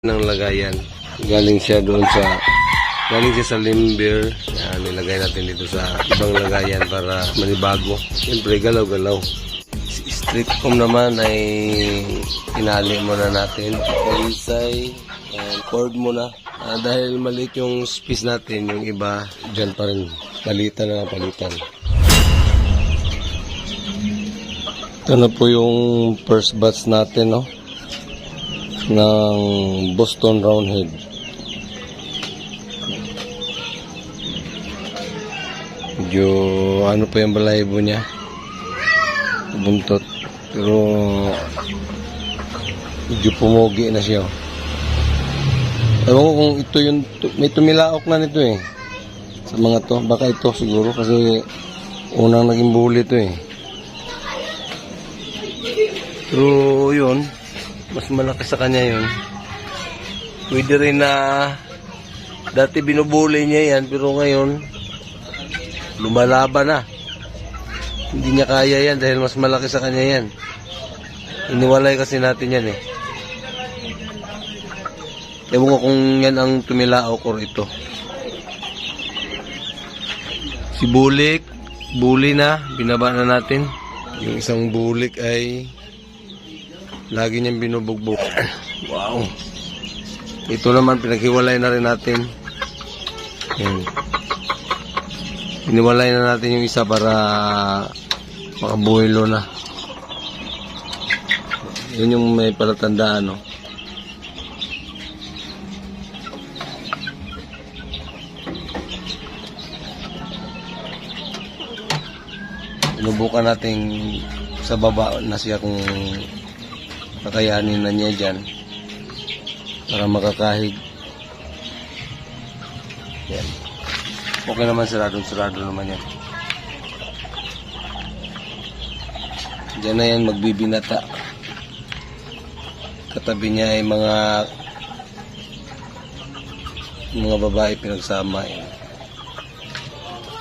ng lagayan. Galing siya sa limber. Yan, nilagay natin dito sa ibang lagayan para manibago. Siyempre, galaw-galaw. Si straight comb naman ay tinali muna natin. Kalisay, cord muna. Dahil maliit yung space natin, yung iba dyan pa rin. Palitan na palitan. Ito na po yung first batch natin, no? Ng Boston Roundhead. Medyo ano pa yung balahibo niya, buntot, pero medyo pumugi na siya. Ewan ko kung ito yung may tumilaok na nito eh sa mga to, baka ito siguro kasi unang naging bully ito eh. Pero yun, mas malaki sa kanya yun. Pwede rin na dati binubuli niya yan, pero ngayon lumalaban na. Hindi niya kaya yan dahil mas malaki sa kanya yan. Iniwalay kasi natin yan eh. Ewan ko kung yan ang tumilaok or ito. Si Bulik, bully na, binaba na natin. Yung isang bulik ay lagi niyang binubugbog. Wow. Ito naman pinaghiwalay na rin natin. Yan. Iniwalay na natin yung isa para makabuhilo na. Yun yung may palatandaan, no? Sinubukan natin sa baba na siya kung kakayanin na niya dyan para makakahig. Yan. Okay naman, sarado naman yan. Diyan na yan magbibinata. Katabi niya ay mga babae pinagsama yan.